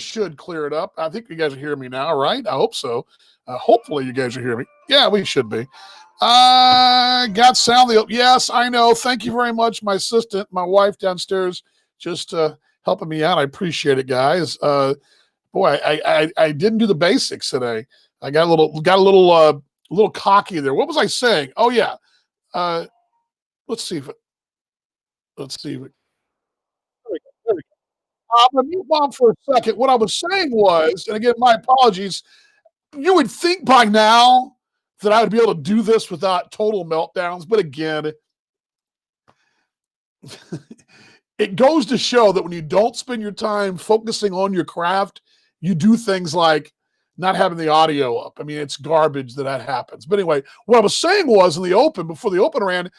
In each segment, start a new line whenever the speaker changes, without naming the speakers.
should clear it up. I think you guys are hearing me now, right? I hope so. Hopefully you guys are hearing me. Yeah, we should be. Got sound. Yes, I know. Thank you very much, my assistant, my wife downstairs, just helping me out. I appreciate it, guys. Boy, I didn't do the basics today. I got a little cocky there. What was I saying? Oh yeah. Let's see if it. Let's see if it. There we go. I'm gonna mute mom for a second. What I was saying was, and again, my apologies. You would think by now that I would be able to do this without total meltdowns, but again, it goes to show that when you don't spend your time focusing on your craft, you do things like not having the audio up. I mean, it's garbage that happens. But anyway, what I was saying was in the open, before the open ran,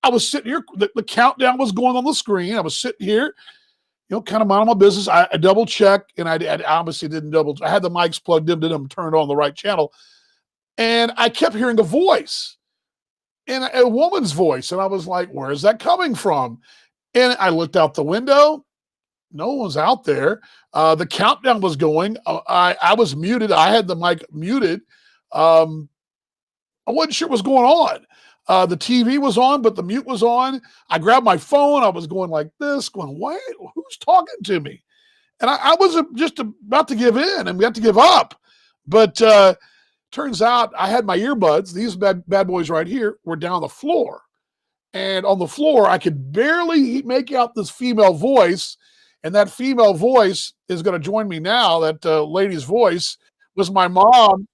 I was sitting here, the countdown was going on the screen. I was sitting here, kind of minding my business. I double checked, and I obviously didn't double. I had the mics plugged in, didn't turn on the right channel, and I kept hearing a voice, and a woman's voice, and I was like, "Where is that coming from?" And I looked out the window. No one was out there. The countdown was going. I was muted. I had the mic muted. I wasn't sure what was going on. The TV was on, but the mute was on. I grabbed my phone. I was going like this, going, "What? Who's talking to me?" And I was just about to give in and we had to give up. But turns out I had my earbuds. These bad boys right here were down the floor. And on the floor, I could barely make out this female voice. And that female voice is going to join me now. That lady's voice was my mom.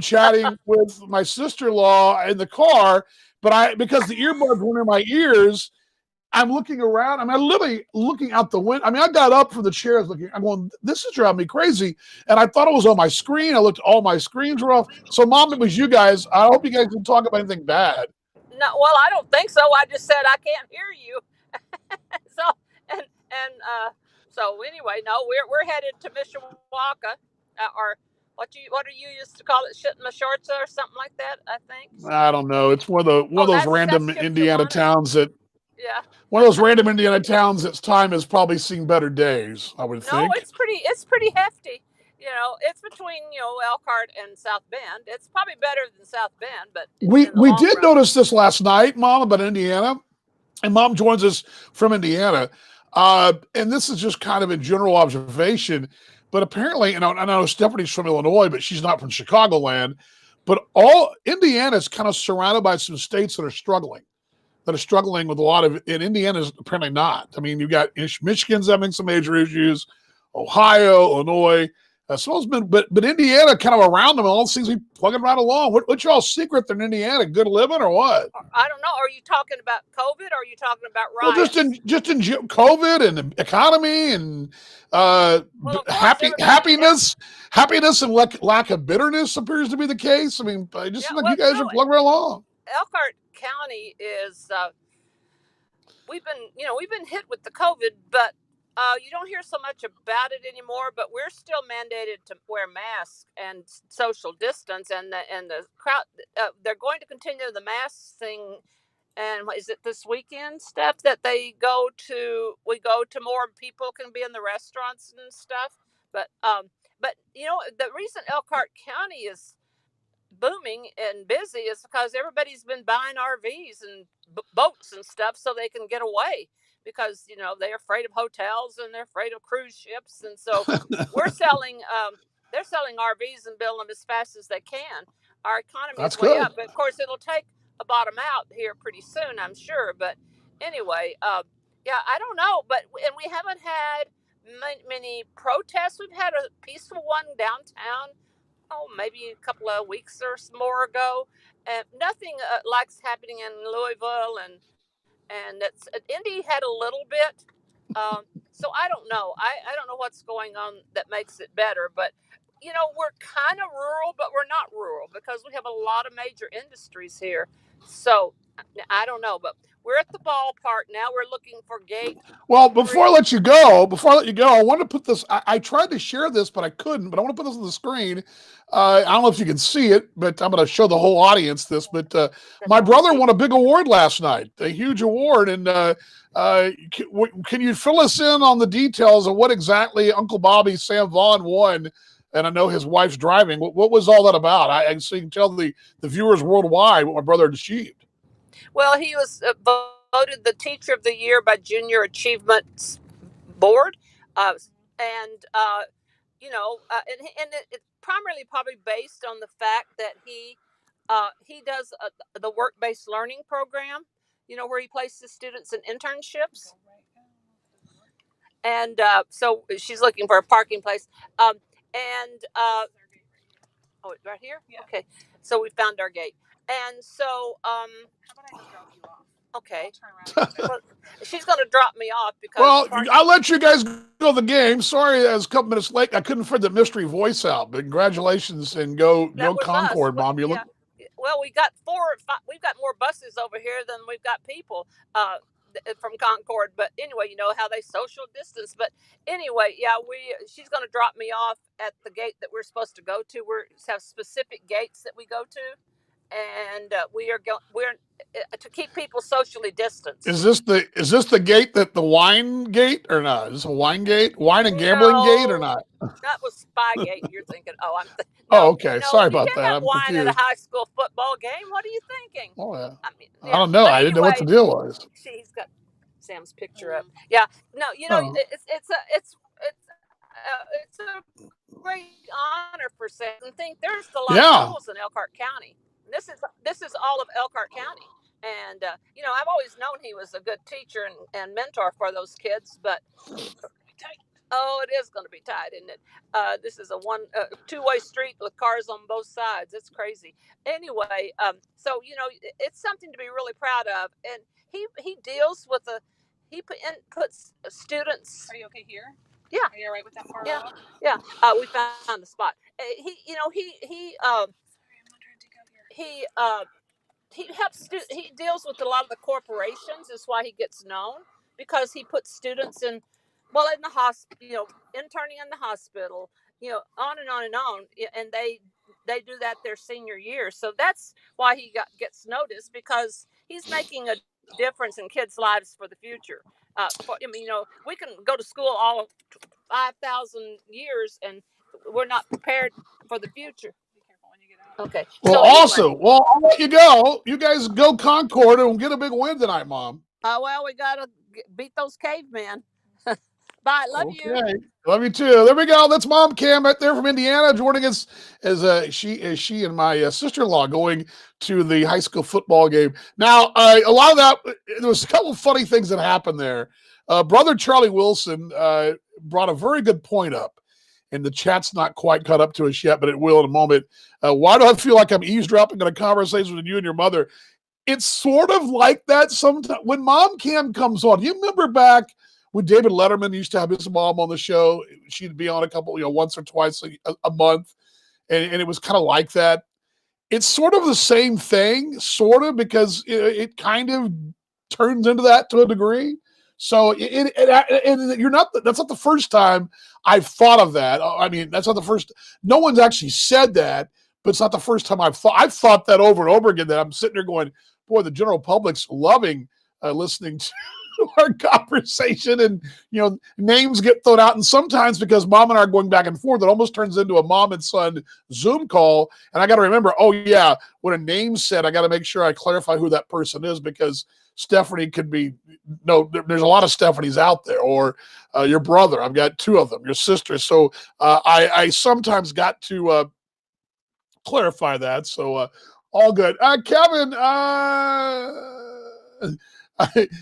Chatting with my sister-in-law in the car, but because the earbuds were in my ears, I'm looking around. I'm literally looking out the window. I got up from the chair. I'm going, this is driving me crazy. And I thought it was on my screen. I looked, all my screens were off. So, Mom, it was you guys. I hope you guys didn't talk about anything bad.
No, well, I don't think so. I just said I can't hear you. So anyway, no, we're headed to Mishawaka, or what do you used to call it, Shitma-Shortza or something like that, I think.
I don't know. It's one of those random Indiana towns that.
Yeah.
One of those random Indiana towns that's time has probably seen better days, I would think.
No, it's pretty hefty. It's between Elkhart and South Bend. It's probably better than South Bend, but
we did notice this last night, Mom, about Indiana, and Mom joins us from Indiana. And this is just kind of a general observation, but apparently, and I know Stephanie's from Illinois, but she's not from Chicagoland. But all Indiana is kind of surrounded by some states that are struggling with a lot of, and Indiana's apparently not. I mean, you've got Michigan's having some major issues, Ohio, Illinois. But Indiana kind of around them, all these things we plugging right along. What's y'all's secret in Indiana? Good living or what?
I don't know. Are you talking about COVID or are you talking about riots?
Well, just in COVID and the economy and happiness and lack of bitterness appears to be the case. I mean, you guys are plugging right along.
Elkhart County is we've been hit with the COVID, but you don't hear so much about it anymore. But we're still mandated to wear masks and social distance, and the crowd. They're going to continue the mask thing. And is it this weekend, Steph, that we go to more people can be in the restaurants and stuff. But the reason Elkhart County is booming and busy is because everybody's been buying RVs and boats and stuff so they can get away, because they're afraid of hotels and they're afraid of cruise ships, and so they're selling RVs and building them as fast as they can. Our economy is way up, but of course it'll take a bottom out here pretty soon, I'm sure. But anyway, I don't know, and we haven't had many protests. We've had a peaceful one downtown, maybe a couple of weeks or more ago, and nothing like's happening in Louisville, and Indy had a little bit. So I don't know. I don't know what's going on that makes it better, but we're kind of rural, but we're not rural because we have a lot of major industries here. So I don't know, but we're at the ballpark now. We're looking for gate
Well, before I
3.
let you go, I want to put this. I tried to share this, but I couldn't. But I want to put this on the screen. I don't know if you can see it, but I'm going to show the whole audience this. But
That's
my
on the
brother
TV.
won a big award last night, a huge award. And can you fill us in on the details of what exactly Uncle Bobby Sam Vaughan won? And I know his wife's driving. What was all that about? So you can tell the viewers worldwide what my brother had achieved.
Well, he was voted the Teacher of the Year by Junior Achievement Board, and it's primarily probably based on the fact that he does the work based learning program. Where he places students in internships, and so she's looking for a parking place. And Oh, right here. Yeah. Okay, so we found our gate, and so how about I go drop you off? Okay. Well, she's going to drop me off because
Well, I'll let you guys go the game. Sorry, I was a couple minutes late. I couldn't figure the mystery voice out. But congratulations and
that
go
was us.
Concord, Mom. You look.
Yeah. Well, we got 4 or 5. We've got more buses over here than we've got people from Concord. But anyway, you know how they social distance. But anyway, yeah, she's going to drop me off at the gate that we're supposed to go to. We have specific gates that we go to, and we're to keep people socially distanced.
Is this the gate that the wine gate or not? Is this a wine gate, wine and gambling gate or
No,
not?
that was Spygate. You're thinking, oh,
Oh,
no,
okay. Sorry
you
about
can't
that.
have
I'm
wine at a
confused.
high school football game. What are you thinking?
Oh yeah.
I mean,
I
yeah.
don't know.
But
I didn't know what the
anyway,
deal was.
she's got Sam's picture up. Yeah, no,
Oh.
it's a great honor for Sam. And think there's a lot of
Yeah.
schools in Elkhart County. This is all of Elkhart County. And I've always known he was a good teacher and mentor for those kids, but oh, it is going to be tight, isn't it? This is a two-way street with cars on both sides. It's crazy. Anyway, so it's something to be really proud of, and he deals with puts students. Are you okay here? Yeah. Are you all right with that far? Yeah. Yeah. We found the spot. He helps he deals with a lot of the corporations. Is why he gets known, because he puts students in the hospital, interning in the hospital, on and on and on, and they do that their senior year. So that's why he gets noticed, because he's making a difference in kids' lives for the future. We can go to school all 5,000 years and we're not prepared for the future. Okay.
Well,
So
also,
anyway,
I'll let you go. You guys go Concord and we'll get a big win tonight, Mom.
we gotta beat those cavemen. Bye. Love you.
Okay. Love you too. There we go. That's Mom Cam right there from Indiana, joining us as she and my sister-in-law going to the high school football game. Now, a lot of that, there was a couple of funny things that happened there. Brother Charlie Wilson brought a very good point up, and the chat's not quite caught up to us yet, but it will in a moment. Why do I feel like I'm eavesdropping on a conversation with you and your mother? It's sort of like that sometimes when Mom Cam comes on. You remember back when David Letterman used to have his mom on the show? She'd be on a couple, once or twice a month, and it was kind of like that. It's sort of the same thing, sort of, because it kind of turns into that to a degree. So that's not the first time I've thought of that. I mean, that's not the first. No one's actually said that, but it's not the first time I've thought that over and over again. That I'm sitting there going, boy, the general public's loving listening to our conversation, and names get thrown out, and sometimes because Mom and I are going back and forth, it almost turns into a mom and son Zoom call. And I got to remember, oh yeah, when a name's said, I got to make sure I clarify who that person is, because Stephanie could be there's a lot of Stephanies out there, or your brother. I've got 2 of them, your sister. So I sometimes got to clarify that. So all good. Kevin.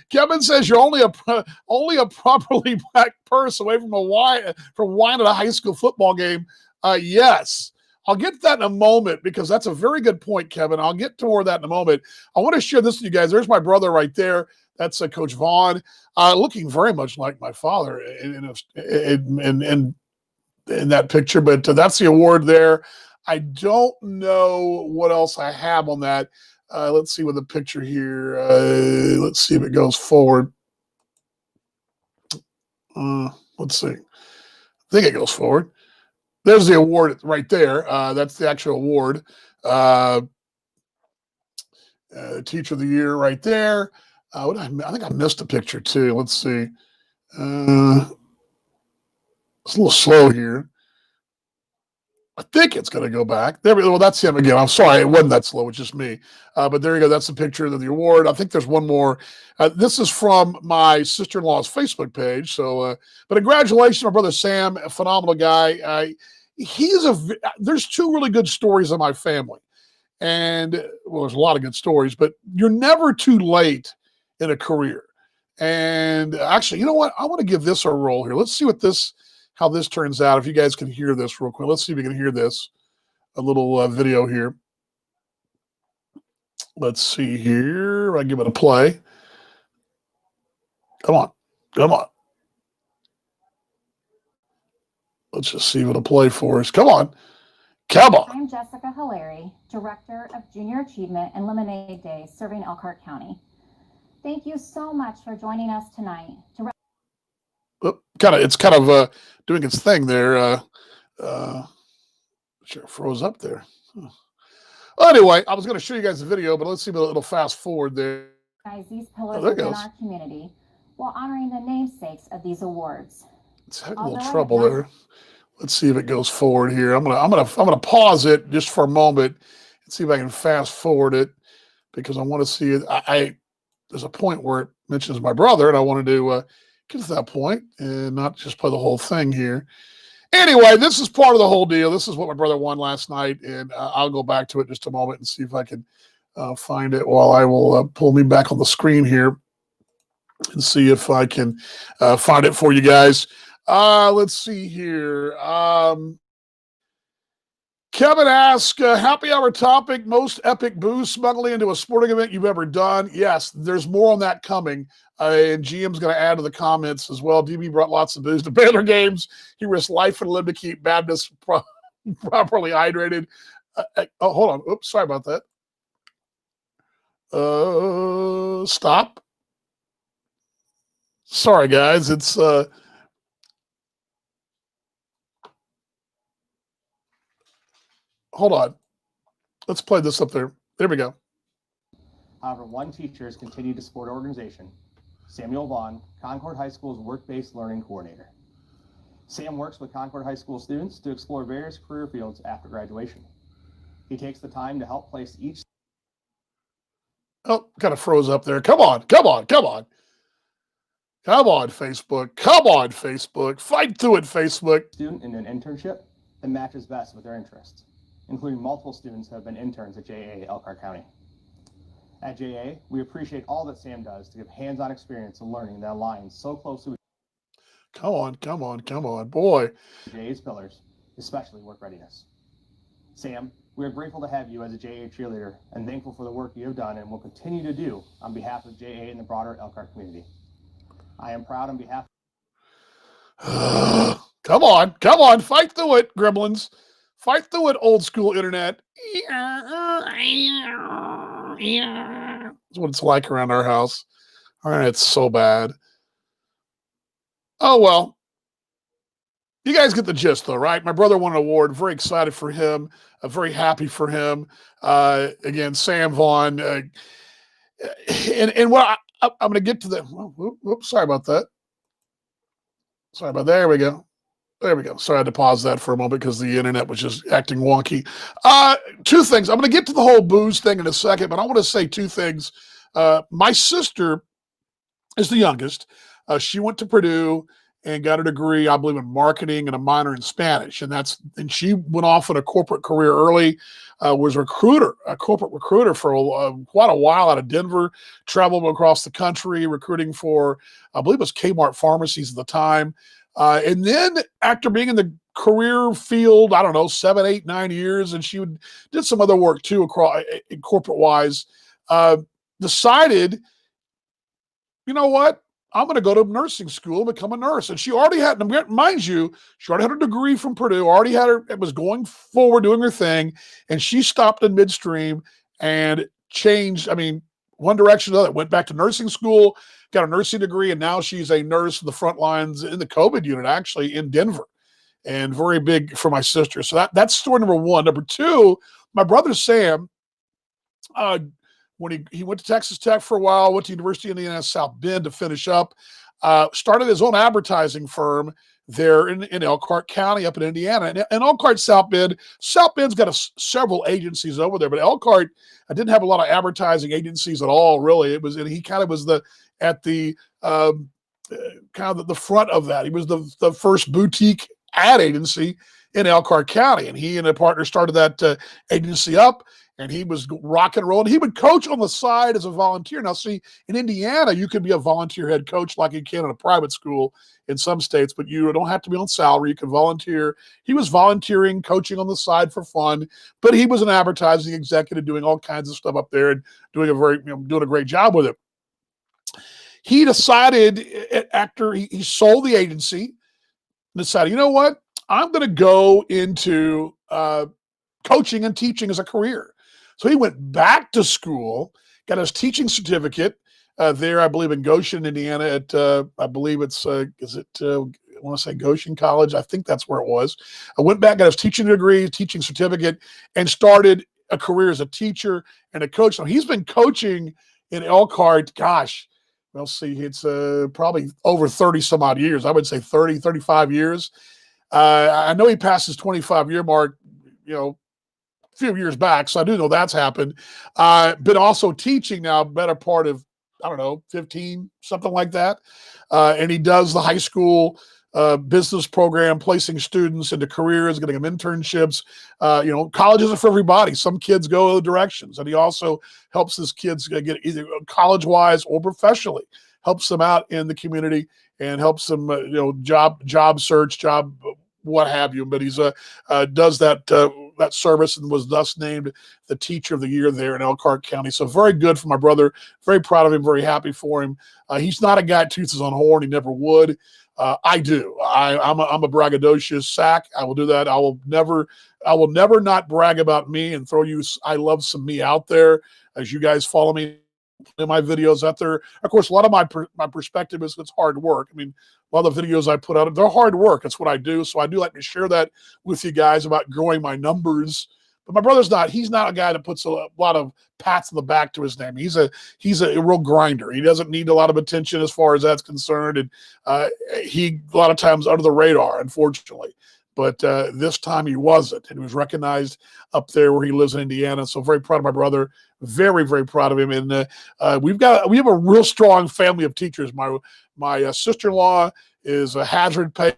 Kevin says you're only a properly black purse away from wine at a high school football game. Yes, I'll get to that in a moment, because that's a very good point, Kevin. I'll get to more of that in a moment. I want to share this with you guys. There's my brother right there. That's Coach Vaughan, looking very much like my father in that picture. But that's the award there. I don't know what else I have on that. Let's see with the picture here. Let's see if it goes forward. Let's see. I think it goes forward. There's the award right there. That's the actual award. Teacher of the Year right there. I think I missed a picture too. Let's see. It's a little slow here. I think it's going to go back. There we go. Well, that's him again. I'm sorry. It wasn't that slow. It's just me. But there you go. That's the picture of the award. I think there's one more. This is from my sister-in-law's Facebook page. So, but congratulations, my brother Sam, a phenomenal guy. There's two really good stories in my family. And well, there's a lot of good stories, but you're never too late in a career. And actually, you know what? I want to give this a roll here. Let's see how this turns out. If you guys can hear this real quick, let's see if we can hear this. A little video here. Let's see here. I give it a play. Come on. Let's just see if it'll play for us. Come on.
I'm Jessica Hilary, Director of Junior Achievement and Lemonade Day, serving Elkhart County. Thank you so much for joining us tonight.
It's kind of doing its thing there. Sure, froze up there. Well, anyway, I was going to show you guys the video, but let's see if it'll fast forward there.
These pillars within our community while honoring the namesakes of these awards.
It's having a little trouble there. Let's see if it goes forward here. I'm gonna pause it just for a moment and see if I can fast forward it because I want to see it. There's a point where it mentions my brother, and I wanted to get to that point and not just play the whole thing here. Anyway, this is part of the whole deal. This is what my brother won last night, and I'll go back to it in just a moment and see if I can find it while I will pull me back on the screen here and see if I can find it for you guys. Let's see here. Kevin asks, happy hour topic, most epic booze smuggling into a sporting event you've ever done. Yes, there's more on that coming. And GM's going to add to the comments as well. DB brought lots of booze to Baylor games. He risked life and limb to keep Baptist properly hydrated. Hold on. Oops, sorry about that. Stop. Sorry, guys. It's hold on. Let's play this up there. There we go.
However, one teacher has continued to support organization, Samuel Vaughan, Concord High School's work-based learning coordinator. Sam works with Concord High School students to explore various career fields after graduation. He takes the time to help place each.
Oh, kind of froze up there. Come on, Facebook. Come on, Facebook. Fight through it, Facebook.
Student in an internship that matches best with their interests, including multiple students who have been interns at JA Elkhart County. At JA, we appreciate all that Sam does to give hands-on experience and learning that aligns so closely with
Come on, boy.
JA's pillars, especially work readiness. Sam, we are grateful to have you as a JA cheerleader and thankful for the work you have done and will continue to do on behalf of JA and the broader Elkhart community. I am proud on behalf
Come on, fight through it, gremlins. Fight through it, old school internet. That's what it's like around our house. All right, it's so bad. Oh, well. You guys get the gist, though, right? My brother won an award. Very excited for him. Very happy for him. Again, Sam Vaughan. And what I'm going to get to the. Whoops, sorry about that. There we go. Sorry, I had to pause that for a moment because the internet was just acting wonky. Two things. I'm going to get to the whole booze thing in a second, but I want to say two things. My sister is the youngest. She went to Purdue and got a degree, I believe, in marketing and a minor in Spanish. And she went off in a corporate career early, was a corporate recruiter for quite a while out of Denver, traveled across the country recruiting for, I believe it was Kmart pharmacies at the time. And then after being in the career field, I don't know, 7, 8, 9 years, and she did some other work too across corporate wise, decided, you know what? I'm going to go to nursing school and become a nurse. And she already had, mind you, she already had her degree from Purdue, it was going forward, doing her thing. And she stopped in midstream and changed. I mean, one direction or the other. Went back to nursing school, got a nursing degree, and now she's a nurse in the front lines in the COVID unit, actually in Denver, and very big for my sister. So that's story number one. Number two, my brother Sam, when he went to Texas Tech for a while, went to University of Indiana South Bend to finish up, started his own advertising firm there in Elkhart County up in Indiana. And Elkhart South Bend's got several agencies over there, but Elkhart didn't have a lot of advertising agencies at all, really. And he kind of was at the kind of the front of that. He was the first boutique ad agency in Elkhart County, and he and a partner started that agency up. And he was rock and roll. And he would coach on the side as a volunteer. Now, see, in Indiana, you can be a volunteer head coach like you can in a private school in some states, but you don't have to be on salary. You can volunteer. He was volunteering, coaching on the side for fun, but he was an advertising executive doing all kinds of stuff up there and doing a great job with it. He decided after he sold the agency, and decided, you know what? I'm going to go into coaching and teaching as a career. So he went back to school, got his teaching certificate there, I believe, in Goshen, Indiana. At I believe it's I want to say Goshen College. I think that's where it was. I went back, got his teaching degree, teaching certificate, and started a career as a teacher and a coach. So he's been coaching in Elkhart. Gosh, we'll see. It's probably over 30 some odd years. I would say 30, 35 years. I know he passed his 25-year mark, few years back, so I do know that's happened. Been also teaching now, better part of 15, something like that. And he does the high school business program, placing students into careers, getting them internships. College isn't for everybody. Some kids go other directions, and he also helps his kids get either college-wise or professionally. Helps them out in the community and helps them, job search, what have you. But he's does that service and was thus named the Teacher of the Year there in Elkhart County. So very good for my brother. Very proud of him. Very happy for him. He's not a guy that toots his own horn. He never would. I do. I'm a braggadocious sack. I will do that. I will never not brag about me and throw you I love some me out there as you guys follow me in my videos out there. Of course, a lot of my perspective is it's hard work. I mean, a lot of the videos I put out, they're hard work. It's what I do. So I do like to share that with you guys about growing my numbers. But my brother's he's not a guy that puts a lot of pats on the back to his name. He's a real grinder. He doesn't need a lot of attention as far as that's concerned. And he, a lot of times, under the radar, unfortunately. But this time he wasn't, and he was recognized up there where he lives in Indiana. So very proud of my brother, very, very proud of him. And we have a real strong family of teachers. My sister-in-law is a hazard pay.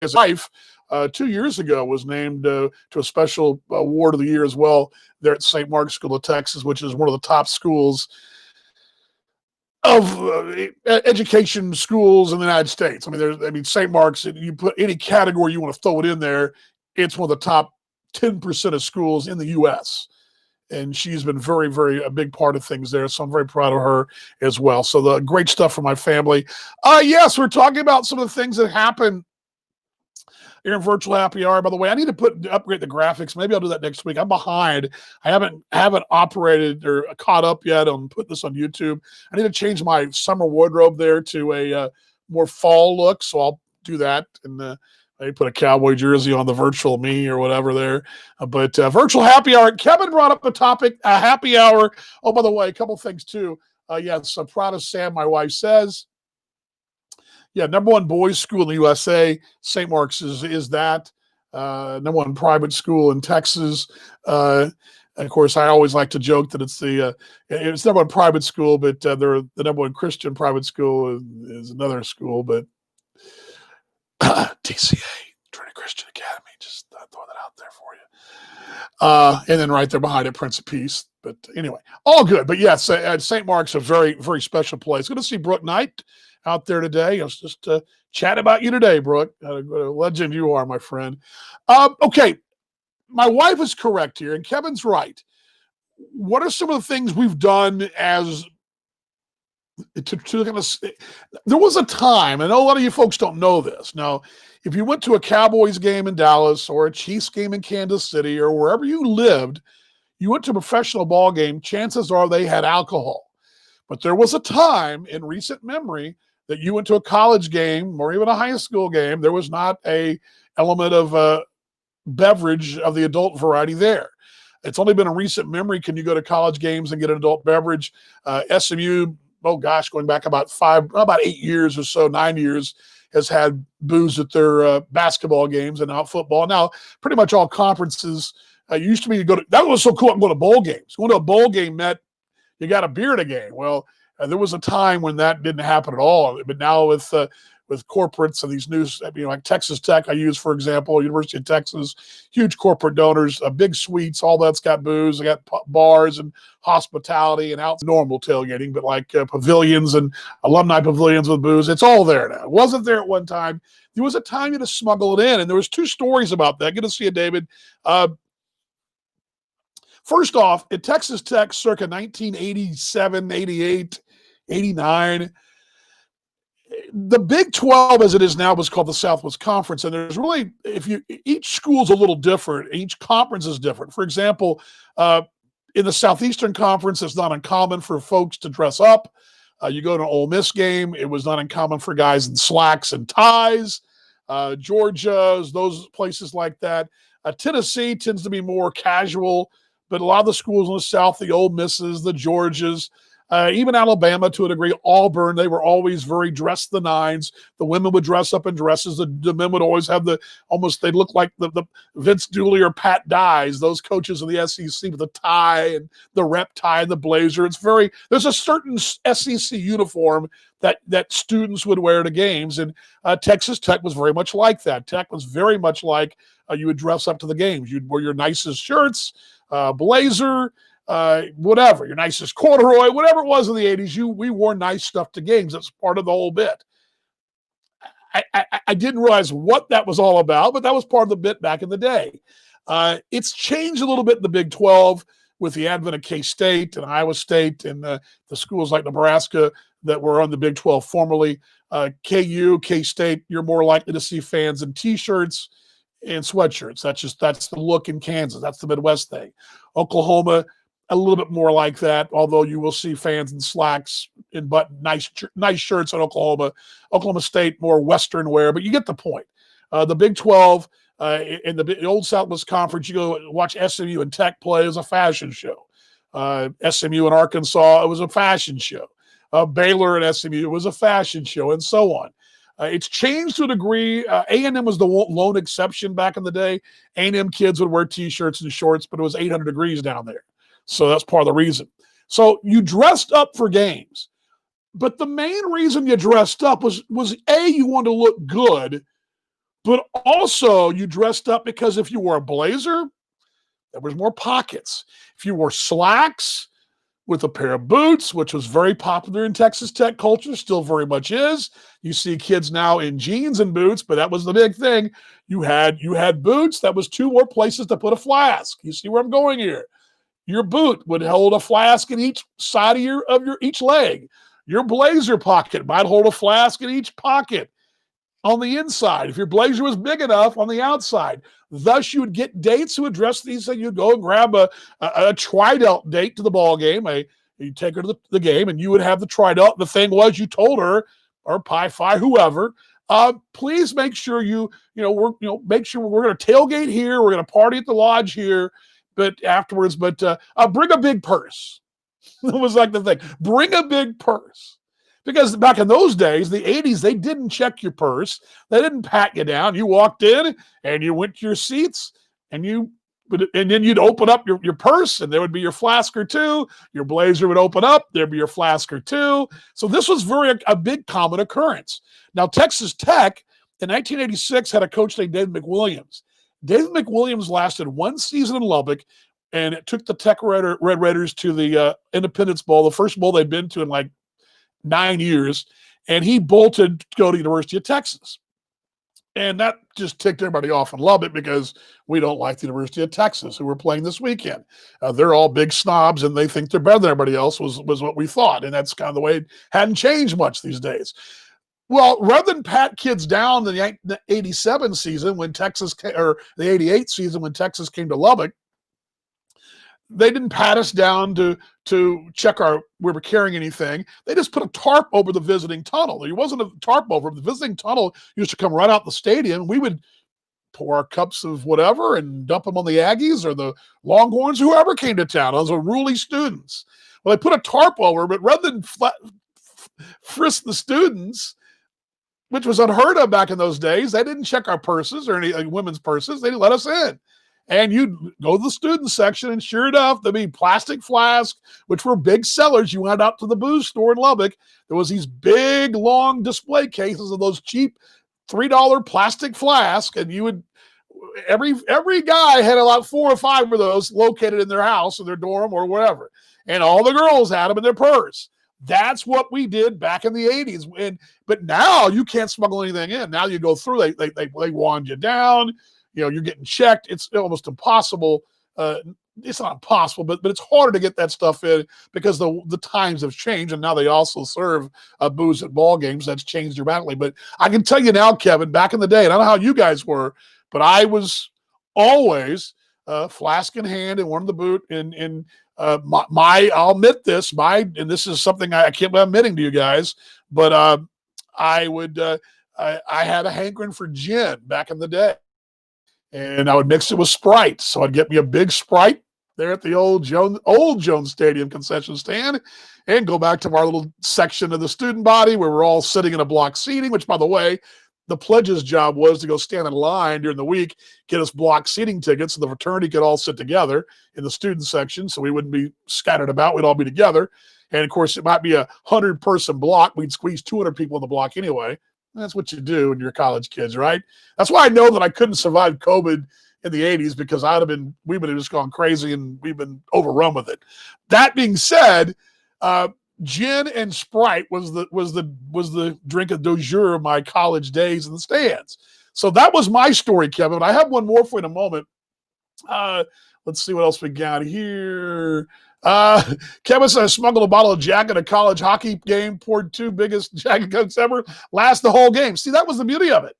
His wife 2 years ago was named to a special award of the year as well there at St. Mark's School of Texas, which is one of the top schools of education schools in the United States. I mean, St. Mark's, you put any category you want to throw it in there, it's one of the top 10% of schools in the U.S. And she's been very, very a big part of things there. So I'm very proud of her as well. So the great stuff for my family. Yes, we're talking about some of the things that happen here in Virtual Happy Hour. By the way, I need to upgrade the graphics. Maybe I'll do that next week. I'm behind. I haven't operated or caught up yet on putting this on YouTube. I need to change my summer wardrobe there to a more fall look. So I'll do that and maybe put a cowboy jersey on the virtual me or whatever there. But Virtual Happy Hour. Kevin brought up a topic, happy hour. Oh, by the way, a couple things too. Yes, I'm proud of Sam, my wife says. Yeah, number one boys' school in the USA. St. Mark's is that. Number one private school in Texas. Of course, I always like to joke that it's number one private school, but they're the number one Christian private school is another school. But TCA, Trinity Christian Academy, just throw that out there for you. And then right there behind it, Prince of Peace. But anyway, all good. But yes, St. Mark's a very, very special place. Good to see Brooke Knight out there today. I was just chatting about you today, Brooke. What a legend you are, my friend. Okay, my wife is correct here, and Kevin's right. What are some of the things we've done as There was a time, and a lot of you folks don't know this. Now, if you went to a Cowboys game in Dallas or a Chiefs game in Kansas City or wherever you lived, you went to a professional ball game, chances are they had alcohol. But there was a time in recent memory that you went to a college game or even a high school game, there was not a element of beverage of the adult variety there. It's only been a recent memory can you go to college games and get an adult beverage. SMU, oh gosh, going back about 8 years or so, 9 years, has had booze at their basketball games and out football. Now, pretty much all conferences used to be that was so cool. I'm going to bowl games. Going to a bowl game meant you got a beer at a game. Well, there was a time when that didn't happen at all. But now with corporates and these new, like Texas Tech, I use, for example, University of Texas, huge corporate donors, big suites, all that's got booze. They got bars and hospitality and out normal tailgating, but like pavilions and alumni pavilions with booze. It's all there now. It wasn't there at one time. There was a time you had to smuggle it in, and there was 2 stories about that. Good to see you, David. First off, at Texas Tech circa 1987, 88, 89, the Big 12 as it is now was called the Southwest Conference. And there's really, each school's a little different. Each conference is different. For example, in the Southeastern Conference, it's not uncommon for folks to dress up. You go to an Ole Miss game, it was not uncommon for guys in slacks and ties. Georgia's, those places like that. Tennessee tends to be more casual. But a lot of the schools in the South, the Ole Misses, the Georgias, even Alabama to a degree, Auburn, they were always very dressed the nines. The women would dress up in dresses. The men would always have they look like the Vince Dooley or Pat Dyes, those coaches in the SEC with the tie and the rep tie and the blazer. There's a certain SEC uniform that students would wear to games. And Texas Tech was very much like that. Tech was very much like you would dress up to the games. You'd wear your nicest shirts, blazer, whatever, your nicest corduroy, whatever it was in the 80s, we wore nice stuff to games. That's part of the whole bit. I didn't realize what that was all about, but that was part of the bit back in the day. It's changed a little bit in the Big 12 with the advent of K-State and Iowa State and the schools like Nebraska that were on the Big 12 formerly. KU, K-State, you're more likely to see fans in T-shirts and sweatshirts. That's the look in Kansas. That's the Midwest thing. Oklahoma, a little bit more like that, although you will see fans in slacks and nice shirts in Oklahoma. Oklahoma State, more Western wear, but you get the point. The Big 12 in the old Southwest Conference, you go watch SMU and Tech play, as a fashion show. SMU and Arkansas, it was a fashion show. Baylor and SMU, it was a fashion show, and so on. It's changed to a degree. A&M was the lone exception back in the day. A&M kids would wear T-shirts and shorts, but it was 800 degrees down there. So that's part of the reason. So you dressed up for games. But the main reason you dressed up was A, you wanted to look good, but also you dressed up because if you wore a blazer, there was more pockets. If you wore slacks with a pair of boots, which was very popular in Texas Tech culture, still very much is. You see kids now in jeans and boots, but that was the big thing. You had boots. That was 2 more places to put a flask. You see where I'm going here? Your boot would hold a flask in each side of your each leg. Your blazer pocket might hold a flask in each pocket on the inside. If your blazer was big enough, on the outside. Thus, you would get dates who would dress these things. You'd go and grab a Trident date to the ball game. You'd take her to the game, and you would have the Trident. The thing was, you told her, or Pi-Fi, whoever, please make sure make sure we're going to tailgate here. We're going to party at the lodge here, but afterwards, bring a big purse. It was like the thing. Bring a big purse. Because back in those days, the 80s, they didn't check your purse. They didn't pat you down. You walked in and you went to your seats and then you'd open up your purse and there would be your flask or 2. Your blazer would open up. There'd be your flask or 2. So this was a big common occurrence. Now, Texas Tech in 1986 had a coach named David McWilliams. David McWilliams lasted 1 season in Lubbock, and it took the Tech Red Raiders to the Independence Bowl, the first bowl they'd been to in like 9 years, and he bolted to go to the University of Texas. And that just ticked everybody off in Lubbock because we don't like the University of Texas, who we're playing this weekend. They're all big snobs, and they think they're better than everybody else, was what we thought. And that's kind of the way it hadn't changed much these days. Well, rather than pat kids down in the 87 season when Texas, or the 88 season when Texas came to Lubbock, they didn't pat us down to check we were carrying anything. They just put a tarp over the visiting tunnel. There wasn't a tarp over the visiting tunnel. Used to come right out the stadium. We would pour our cups of whatever and dump them on the Aggies or the Longhorns, whoever came to town. Those were unruly students. Well, they put a tarp over, but rather than frisk the students, which was unheard of back in those days, they didn't check our purses or any women's purses. They didn't let us in. And you'd go to the student section, and sure enough, there'd be plastic flasks, which were big sellers. You went out to the booze store in Lubbock. There was these big, long display cases of those cheap $3 plastic flasks, and you would every guy had about 4 or 5 of those located in their house or their dorm or wherever, and all the girls had them in their purse. That's what we did back in the 80s. But now you can't smuggle anything in. Now you go through, they wand you down. You're getting checked. It's almost impossible. It's not impossible, but it's harder to get that stuff in because the times have changed, and now they also serve booze at ball games. That's changed dramatically. But I can tell you now, Kevin, back in the day, and I don't know how you guys were, but I was always flask in hand and one in the boot. And I'll admit this, and this is something I can't believe I'm admitting to you guys, but I had a hankering for gin back in the day. And I would mix it with Sprite. So I'd get me a big Sprite there at the old Jones Stadium concession stand and go back to our little section of the student body where we're all sitting in a block seating, which, by the way, the pledge's job was to go stand in line during the week, get us block seating tickets so the fraternity could all sit together in the student section so we wouldn't be scattered about. We'd all be together. And, of course, it might be a 100-person block. We'd squeeze 200 people in the block anyway. That's what you do when you're college kids, right? That's why I know that I couldn't survive COVID in the 80s because we would have just gone crazy and we've been overrun with it. That being said, gin and Sprite was the drink of du jour of my college days in the stands. So that was my story, Kevin. I have one more for you in a moment. Let's see what else we got here. Kevin said I smuggled a bottle of Jack at a college hockey game, poured 2 biggest Jack Cokes ever, last the whole game. See, that was the beauty of it.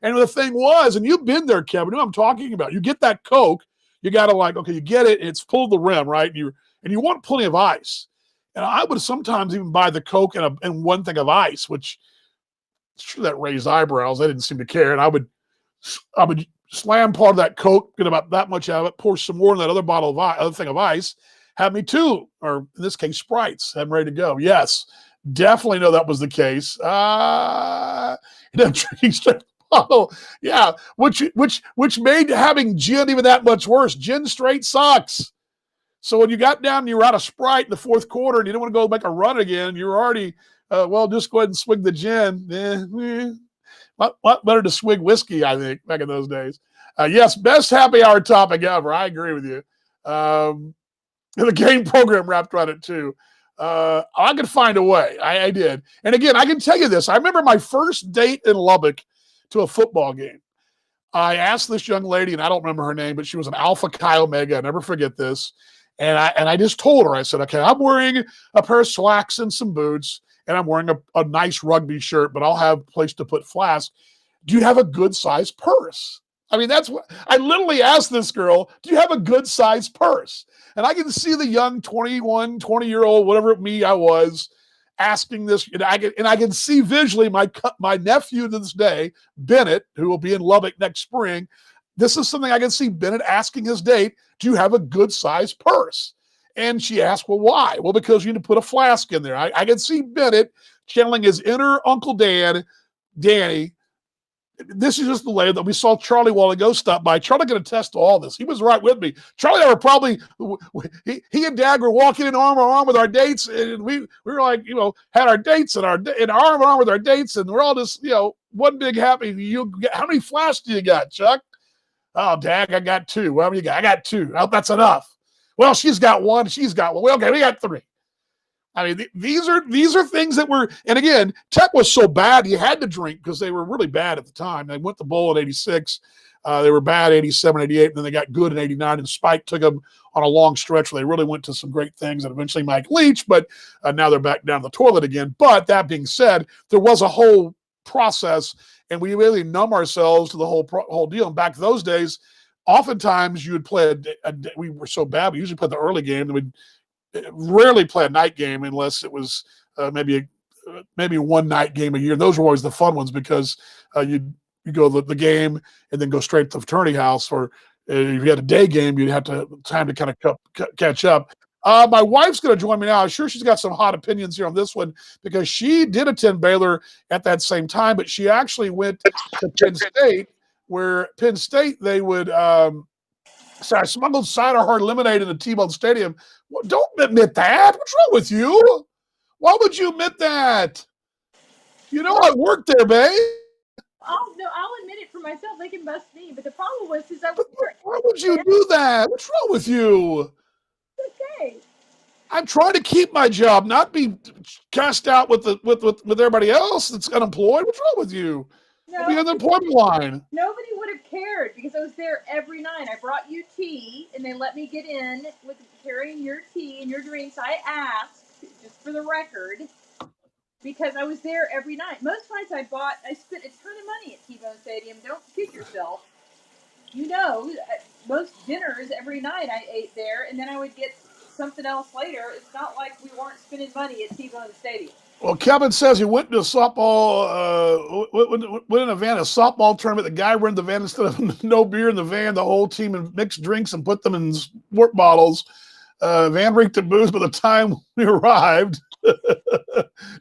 And the thing was, and you've been there, Kevin, you know what I'm talking about. You get that Coke, you got to you get it, it's full to the rim, right? And you want plenty of ice. And I would sometimes even buy the Coke and one thing of ice, which sure that raised eyebrows. They didn't seem to care. And I would slam part of that Coke, get about that much out of it, pour some more in that other thing of ice, have me 2, or in this case, Sprites. I'm ready to go. Yes, definitely know that was the case. Drinking straight bottle. Yeah, which made having gin even that much worse. Gin straight sucks. So when you got down and you were out of Sprite in the 4th quarter and you didn't want to go make a run again, you were already, just go ahead and swig the gin. Lot better to swig whiskey, I think, back in those days. Yes, best happy hour topic ever. I agree with you. The game program wrapped around it too. I could find a way. I did. And again, I can tell you this. I remember my first date in Lubbock to a football game. I asked this young lady, and I don't remember her name, but she was an Alpha Chi Omega. I never forget this. And I just told her, I said, okay, I'm wearing a pair of slacks and some boots, and I'm wearing a nice rugby shirt, but I'll have a place to put flasks. Do you have a good size purse? I mean, that's what I literally asked this girl, do you have a good size purse? And I can see the young 20-year-old, whatever me I was, asking this. And I can see visually my nephew to this day, Bennett, who will be in Lubbock next spring. This is something I can see Bennett asking his date, do you have a good size purse? And she asked, well, why? Well, because you need to put a flask in there. I can see Bennett channeling his inner Uncle Danny. This is just the way that we saw Charlie while ago stop by. Charlie can attest to all this. He was right with me. Charlie and I were probably, he and Dad were walking in arm in arm with our dates, and we were like, had our dates and arm in arm with our dates, and we're all just, one big happy. How many flasks do you got, Chuck? Oh, Dad, I got 2. Well, how many you got? I got 2. I hope that's enough. Well, she's got 1. She's got 1. Well, okay, we got 3. I mean, these are things that were, and again, Tech was so bad you had to drink because they were really bad at the time. They went to bowl in '86. They were bad 87, 88, and then they got good in '89. And Spike took them on a long stretch where they really went to some great things, and eventually Mike Leach. But now they're back down the toilet again. But that being said, there was a whole process, and we really numb ourselves to the whole deal. And back those days, oftentimes you would play we were so bad. We usually played the early game, and we'd rarely play a night game unless it was maybe one night game a year. And those were always the fun ones because you go the game and then go straight to the fraternity house. Or if you had a day game, you'd have time to kind of catch up. My wife's going to join me now. I'm sure she's got some hot opinions here on this one because she did attend Baylor at that same time, but she actually went to Penn State, where Penn State they would. I smuggled cider hard lemonade into T-Bone Stadium. Well, don't admit that. What's wrong with you? Why would you admit that? You know I worked there, babe.
Oh no, I'll admit it for myself. They can bust me, but the problem was I was there.
Why would you do that? What's wrong with you?
Okay.
I'm trying to keep my job, not be cast out with everybody else that's unemployed. What's wrong with you?
No,
Be on the employment line.
nobody would have cared because I was there every night. I brought you tea, and they let me get in with carrying your tea and your drinks. I asked, just for the record, because I was there every night. Most nights I spent a ton of money at T-Bone Stadium. Don't kid yourself. You know, most dinners every night I ate there, and then I would get something else later. It's not like we weren't spending money at T-Bone Stadium.
Well, Kevin says he went to a softball, went in a van, a softball tournament. The guy rented the van instead of no beer in the van. The whole team and mixed drinks and put them in sport bottles. Van reeked of booze by the time we arrived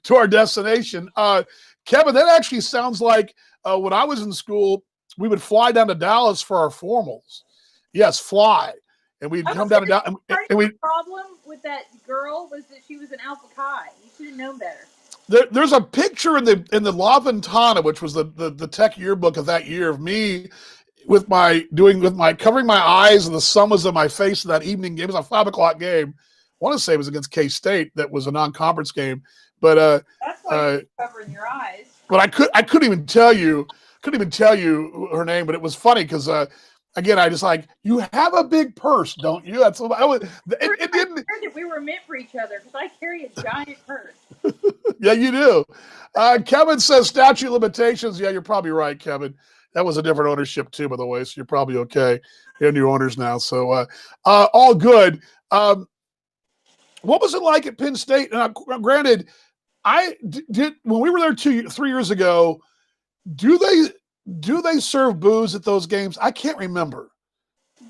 to our destination. Kevin, that actually sounds like when I was in school, we would fly down to Dallas for our formals. Yes, fly. And we'd come down to Dallas.
The problem with that girl was that she was an Alpha Chi. You should have known better.
There's a picture in the La Ventana, which was the Tech yearbook of that year, of me with my covering my eyes, and the sun was in my face in that evening game. It was a 5:00 game. I want to say it was against K-State. That was a non-conference game. But
that's why you're covering your eyes.
But I couldn't even tell you her name. But it was funny because again, I just like, you have a big purse, don't you? That's what I was. It didn't.
That we were meant for each other because I carry a giant purse.
Yeah, you do. Kevin says statute limitations. Yeah, you're probably right, Kevin. That was a different ownership too, by the way. So you're probably okay. You're new owners now, so all good. What was it like at Penn State? And granted, I did when we were there 3 years ago. Do they serve booze at those games? I can't remember.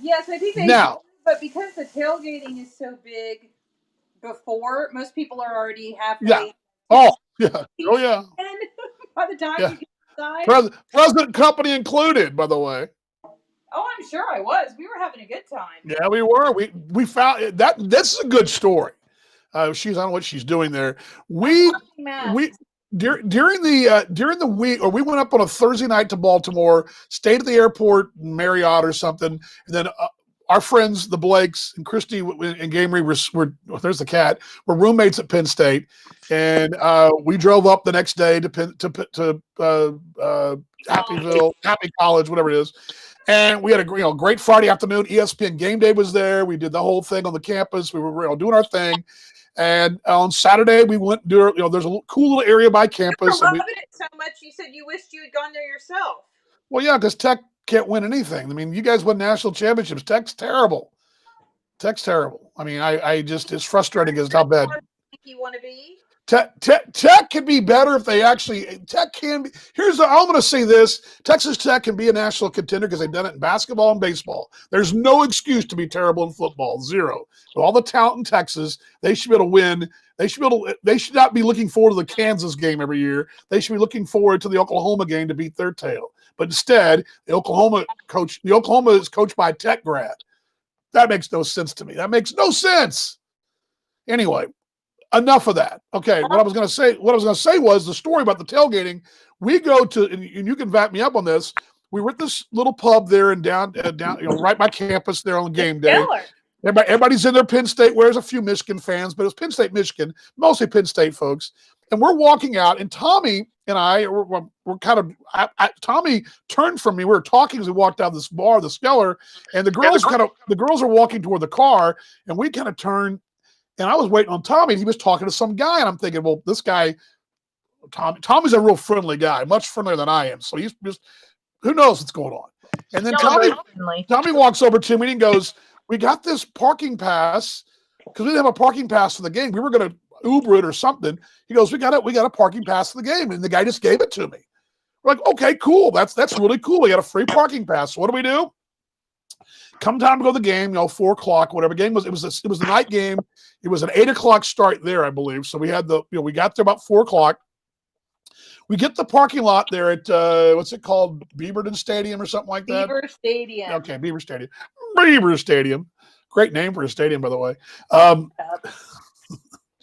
Yes, I think they do, but because the tailgating is so big before, most people are already halfway.
Yeah. Oh, yeah. Oh, yeah.
And by the time you get inside.
President company included, by the way.
Oh, I'm sure I was. We were having a good time.
Yeah, we were. We found that. This is a good story. I don't know what she's doing there. During the week, or we went up on a Thursday night to Baltimore, stayed at the airport, Marriott or something, and then our friends, the Blakes and Christy and Gamery were there's the cat. We're roommates at Penn State, and we drove up the next day to Happy College, whatever it is. And we had a great Friday afternoon. ESPN Game Day was there. We did the whole thing on the campus. We were doing our thing. And on Saturday, we went there's a cool little area by campus.
You loved it so much, you said you wished you had gone there yourself.
Well, yeah, because Tech can't win anything. I mean, you guys win national championships. Tech's terrible. I mean, I just, it's frustrating as how bad.
You want to be?
Tech can be better if they actually. Tech can be. I'm going to say this: Texas Tech can be a national contender because they've done it in basketball and baseball. There's no excuse to be terrible in football. Zero. With all the talent in Texas, they should be able to win. They should not be looking forward to the Kansas game every year. They should be looking forward to the Oklahoma game to beat their tail. But instead, the Oklahoma is coached by a Tech grad. That makes no sense to me. That makes no sense. Anyway. Enough of that. Okay, what I was going to say was the story about the tailgating. We go to, and you can back me up on this. We were at this little pub there and down, right by campus there on game day. Everybody's in their Penn State wears, a few Michigan fans, but it was Penn State, Michigan, mostly Penn State folks. And we're walking out, and Tommy and I were kind of, Tommy turned from me. We were talking as we walked out of this bar, the Skeller, and the girls are walking toward the car, and we kind of turned, and I was waiting on Tommy, and he was talking to some guy, and I'm thinking, well, this guy, Tommy's a real friendly guy, much friendlier than I am. So he's just, who knows what's going on. And then Tommy walks over to me and goes, we got this parking pass because we didn't have a parking pass for the game. We were going to Uber it or something. He goes, we got a parking pass for the game. And the guy just gave it to me. We're like, okay, cool. That's really cool. We got a free parking pass. So what do? Come time to go to the game, 4 o'clock, whatever game was. It was the night game. It was an 8 o'clock start there, I believe. So we had we got there about 4 o'clock. We get the parking lot there at, what's it called? Beaverton Stadium or something like that?
Beaver Stadium.
Okay, Beaver Stadium. Beaver Stadium. Great name for a stadium, by the way.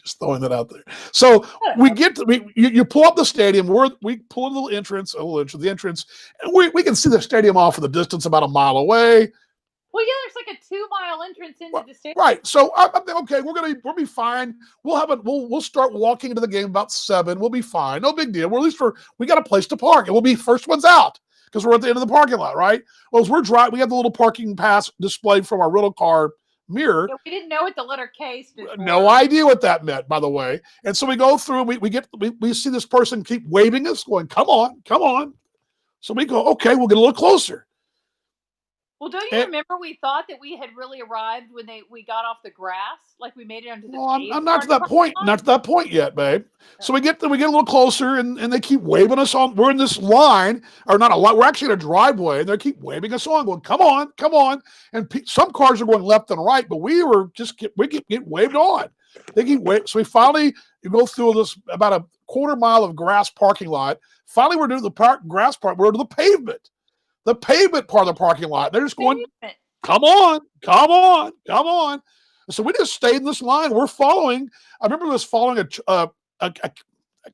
Just throwing that out there. So you pull up the stadium. We pull a little entrance, the entrance, and we can see the stadium off in the distance about a mile away.
Well, yeah, there's like a 2-mile entrance into the stadium.
Right. So okay, we'll be fine. We'll start walking into the game about 7. We'll be fine. No big deal. We got a place to park, and we'll be first ones out because we're at the end of the parking lot, right? Well, as we're driving, we have the little parking pass displayed from our rental car mirror.
Yeah, we didn't know what the letter K stood for.
No idea what that meant, by the way. And so we go through, we see this person keep waving us, going, come on. So we go, okay, we'll get a little closer.
Well, don't you remember we thought that we had really arrived when we got off the grass, like we made it onto the.
Well, I'm not to that point. Not to that point yet, babe. So we get a little closer, and they keep waving us on. We're in this line, or not a line. We're actually in a driveway, and they keep waving us on, going, "Come on!" And some cars are going left and right, but we keep getting waved on. They keep waving. So we finally go through this about a quarter mile of grass parking lot. Finally, we're doing the grass part. We're to the pavement. The pavement part of the parking lot. They're just going, come on. So we just stayed in this line. We're following. I remember us following a kind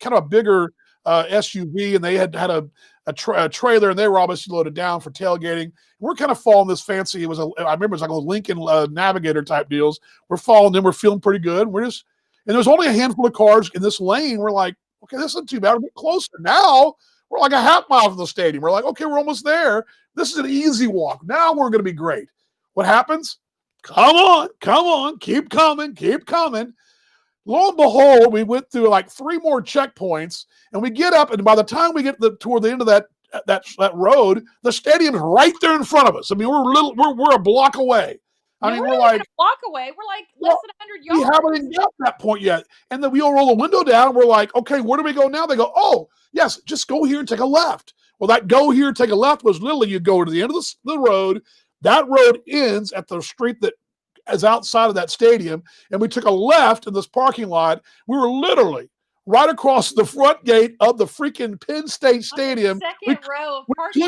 of a bigger SUV, and they had a trailer, and they were obviously loaded down for tailgating. We're kind of following this fancy. I remember it was like a Lincoln Navigator type deals. We're following them. We're feeling pretty good. And there's only a handful of cars in this lane. We're like, okay, this isn't too bad. We're getting closer now. We're like a half mile from the stadium. We're like, okay, we're almost there. This is an easy walk. Now we're going to be great. What happens? Come on. Keep coming. Lo and behold, we went through like 3 more checkpoints, and we get up, and by the time we get toward the end of that road, the stadium's right there in front of us. I mean, we're a block away.
We're like a block away. We're like less than 100 yards.
We haven't even got to that point yet. And then we all roll the window down, and we're like, okay, where do we go now? They go, oh, yes, just go here and take a left. Well, that go here, take a left was literally you go to the end of the road. That road ends at the street that is outside of that stadium. And we took a left in this parking lot. We were literally right across the front gate of the freaking Penn State Stadium.
Second row of parking.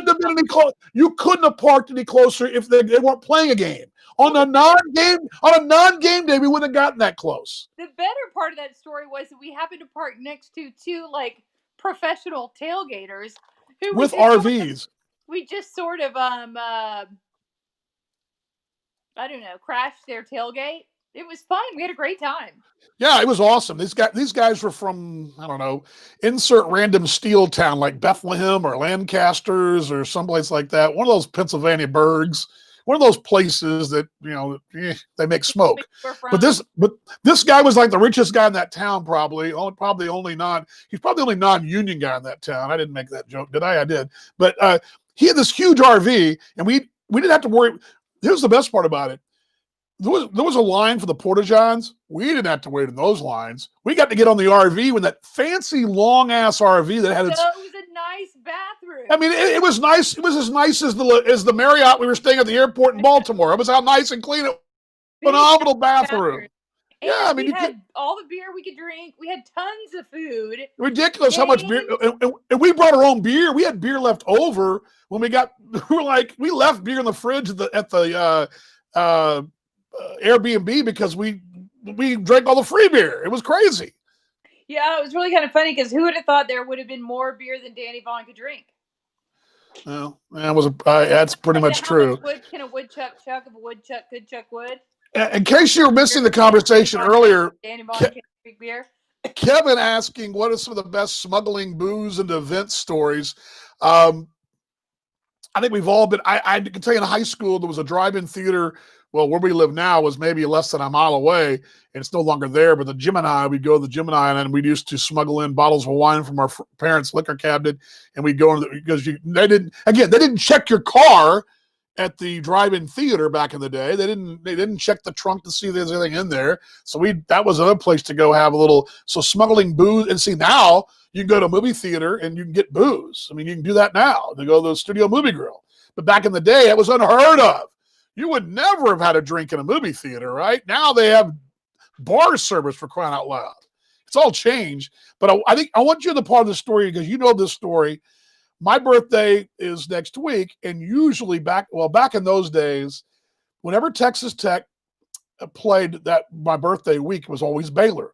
You couldn't have parked any closer if they weren't playing a game. On a non-game day, we wouldn't have gotten that close.
The better part of that story was that we happened to park next to 2 like professional tailgaters
with RVs.
We just sort of I don't know, crashed their tailgate. It was fun. We had a great time.
Yeah, it was awesome. These guys were from, I don't know, insert random steel town like Bethlehem or Lancasters or someplace like that. One of those Pennsylvania burgs. One of those places that, they make smoke. But this guy was like the richest guy in that town, probably. He's probably the only non-union guy in that town. I didn't make that joke, did I? I did. But he had this huge RV, and we didn't have to worry. Here's the best part about it. There was a line for the porta-johns. We didn't have to wait in those lines. We got to get on the RV when that fancy long-ass RV that had its...
So it was a nice bathroom.
I mean, it was nice. It was as nice as the Marriott we were staying at the airport in Baltimore. It was how nice and clean it. Phenomenal bathroom.
And yeah, I mean, we had all the beer we could drink. We had tons of food.
Ridiculous how much beer. And we brought our own beer. We had beer left over when we left beer in the fridge at the Airbnb because we drank all the free beer. It was crazy.
Yeah, it was really kind of funny because who would have thought there would have been more beer than Danny Vaughan could drink?
Well, that's pretty much true.
Much wood can a woodchuck chuck if a woodchuck could chuck wood?
In case you were missing the conversation earlier,
Danny Vaughan can't drink beer.
Kevin asking what are some of the best smuggling booze into event stories. I think we've all been. I can tell you in high school there was a drive-in theater. Well, where we live now was maybe less than a mile away, and it's no longer there. But the Gemini, we'd go to the Gemini, and we used to smuggle in bottles of wine from our parents' liquor cabinet, and we'd go into because they didn't check your car at the drive-in theater back in the day. They didn't check the trunk to see if there's anything in there. So that was another place to go have a little. So smuggling booze, and see now you can go to a movie theater and you can get booze. I mean, you can do that now. They go to the Studio Movie Grill. But back in the day, it was unheard of. You would never have had a drink in a movie theater, right? Now they have bar service, for crying out loud. It's all changed. But I think I want you to the part of the story because you know this story. My birthday is next week, and usually back in those days, whenever Texas Tech played my birthday week was always Baylor.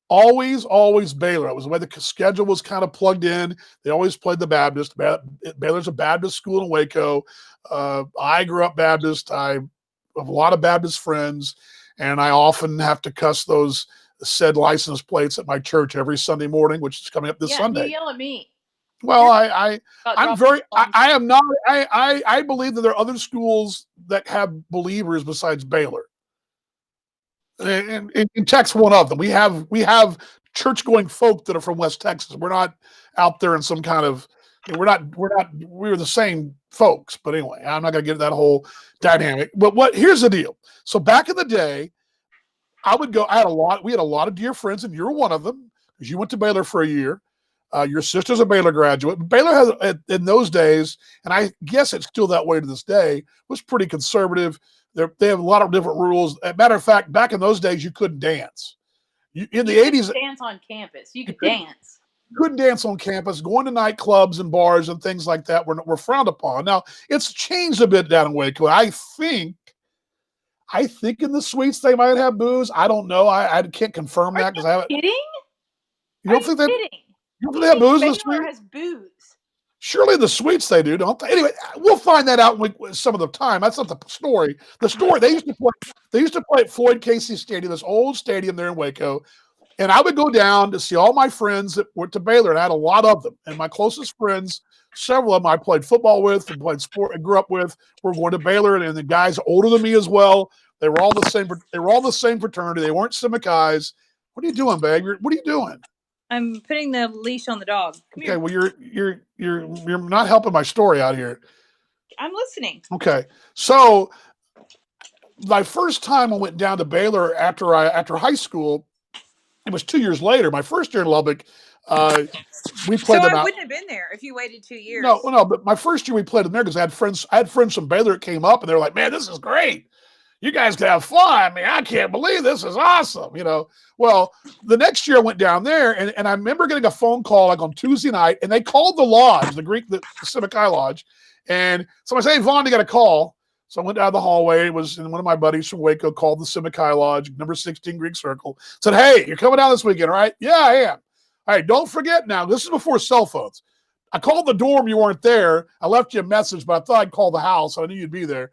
Always Baylor. It was the way the schedule was kind of plugged in. They always played the Baptist. Baylor's a Baptist school in Waco. I grew up Baptist. I have a lot of Baptist friends, and I often have to cuss those said license plates at my church every Sunday morning, which is coming up this Sunday.
You yell at me.
Well, I am not. I believe that there are other schools that have believers besides Baylor. And Tech's one of them. We have church-going folk that are from West Texas. We're not out there in some kind of. We're the same folks. But anyway, I'm not going to get into that whole dynamic. But here's the deal. So back in the day, we had a lot of dear friends, and you're one of them because you went to Baylor for a year. Your sister's a Baylor graduate. Baylor has, in those days, and I guess it's still that way to this day, was pretty conservative. They have a lot of different rules. As a matter of fact, back in those days, you couldn't dance. In the 80s,
dance on campus. You could dance.
You couldn't dance on campus. Going to nightclubs and bars and things like that were frowned upon. Now, it's changed a bit down in Waco. I think in the suites they might have booze. I don't know. I can't confirm that because I haven't.
Kidding?
You don't think
kidding?
You don't think they have booze in the
Baylor
suite?
has booze.
Surely in the suites they do, don't they? Anyway, we'll find that out some of the time. That's not the story. The story they used to play at Floyd Casey Stadium, this old stadium there in Waco, and I would go down to see all my friends that went to Baylor, and I had a lot of them. And my closest friends, several of them I played football with and played sport and grew up with, were going to Baylor, and the guys older than me as well. They were all the same. They were all the same fraternity. They weren't Simicais. What are you doing, babe? What are you doing?
I'm putting the leash on the dog. Come
okay,
here.
Well, you're not helping my story out here.
I'm listening.
Okay, so my first time I went down to Baylor after high school, it was 2 years later. My first year in Lubbock, we played them out.
I wouldn't have been there if you waited 2 years.
No, but my first year we played them there because I had friends from Baylor that came up and they were like, "Man, this is great. You guys can have fun. I mean, I can't believe this is awesome." Well, the next year I went down there and I remember getting a phone call like on Tuesday night, and they called the lodge, the Simicai Lodge, and somebody said, "Hey, Vaughan, you got a call." So I went down the hallway. It was, and one of my buddies from Waco called the Simicai Lodge, number 16 Greek Circle. Said, "Hey, you're coming down this weekend, right?" "Yeah, I am." "All right, don't forget now, this is before cell phones. I called the dorm, you weren't there. I left you a message, but I thought I'd call the house. So I knew you'd be there.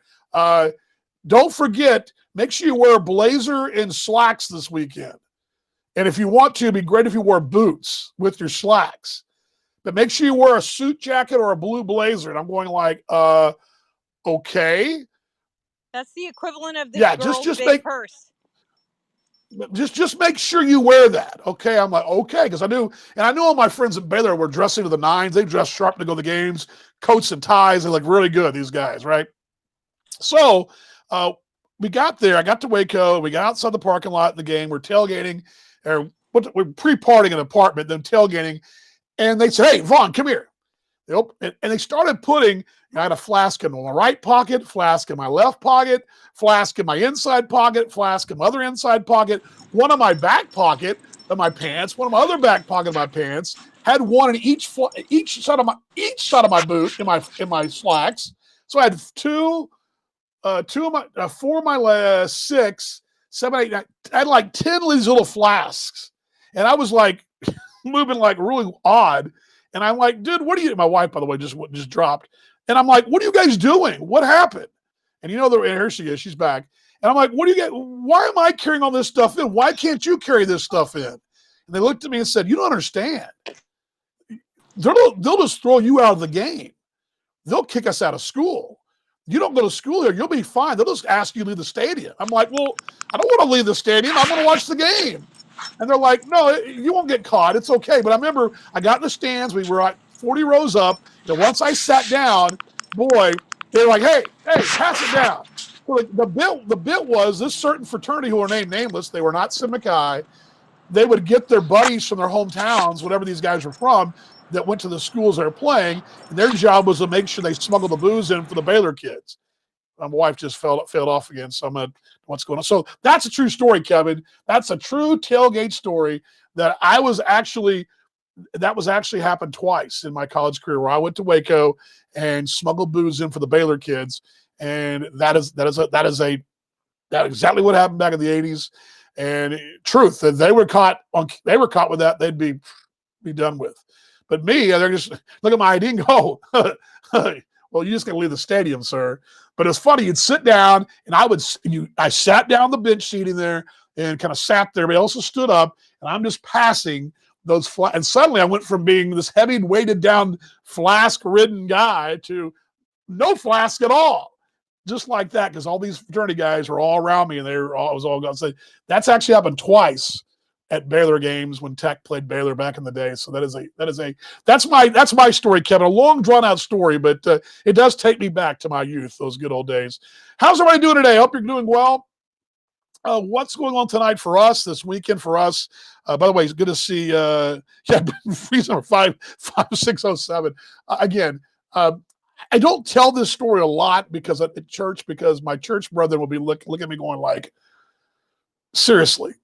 Don't forget, make sure you wear a blazer and slacks this weekend. And if you want to, it'd be great if you wore boots with your slacks. But make sure you wear a suit jacket or a blue blazer." And I'm going like, okay.
That's the equivalent of this
girl's
big purse.
Just make sure you wear that. Okay. I'm like, okay. Because I knew all my friends at Baylor were dressing to the nines. They dressed sharp to go to the games, coats and ties. They look really good, these guys, right? So we got there. I got to Waco. We got outside the parking lot in the game. We're tailgating. We're pre-partying an apartment, then tailgating. And they said, "Hey, Vaughan, come here." And they started putting, I had a flask in my right pocket, flask in my left pocket, flask in my inside pocket, flask in my other inside pocket, one in my back pocket of my pants, one in my other back pocket of my pants, had one in each side of my boot in my slacks. So I had four of my 6, 7, 8, 9. I had like 10 of these little flasks. And I was like moving like really odd. And I'm like, "Dude, what are you?" My wife, by the way, just dropped. And I'm like, "What are you guys doing? What happened?" And here she is. She's back. And I'm like, what do you get? Why am I carrying all this stuff in? Why can't you carry this stuff in? And they looked at me and said, you don't understand. They'll just throw you out of the game. They'll kick us out of school. You don't go to school here, you'll be fine. They'll just ask you to leave the stadium. I'm like, well, I don't want to leave the stadium. I want to watch the game. And they're like, no, you won't get caught. It's okay. But I remember I got in the stands. We were at 40 rows up. And once I sat down, boy, they were like, hey, pass it down. So the bit was this certain fraternity who were named nameless. They were not Civic High. They would get their buddies from their hometowns, whatever these guys were from, that went to the schools they were playing. And their job was to make sure they smuggled the booze in for the Baylor kids. My wife just failed off again. So I'm at what's going on. So that's a true story, Kevin. That's a true tailgate story that actually happened twice in my college career, where I went to Waco and smuggled booze in for the Baylor kids. And that is exactly what happened back in the 80s. And truth, if they were caught with that, they'd be done with. But me, they're just look at my ID and go, well, you just got to leave the stadium, sir. But it's funny, you'd sit down, and I sat down the bench seating there and kind of sat there. But I also stood up, and I'm just passing those and suddenly I went from being this heavy, weighted down, flask-ridden guy to no flask at all. Just like that, because all these fraternity guys were all around me, and I was all going to say that's actually happened twice at Baylor games when Tech played Baylor back in the day. So that's my story, Kevin. A long, drawn out story, but it does take me back to my youth, those good old days. How's everybody doing today? Hope you're doing well. What's going on tonight for us, this weekend for us? By the way, it's good to see. Freeze number 5607. Again, I don't tell this story a lot because at church, because my church brother will be looking at me going like, seriously.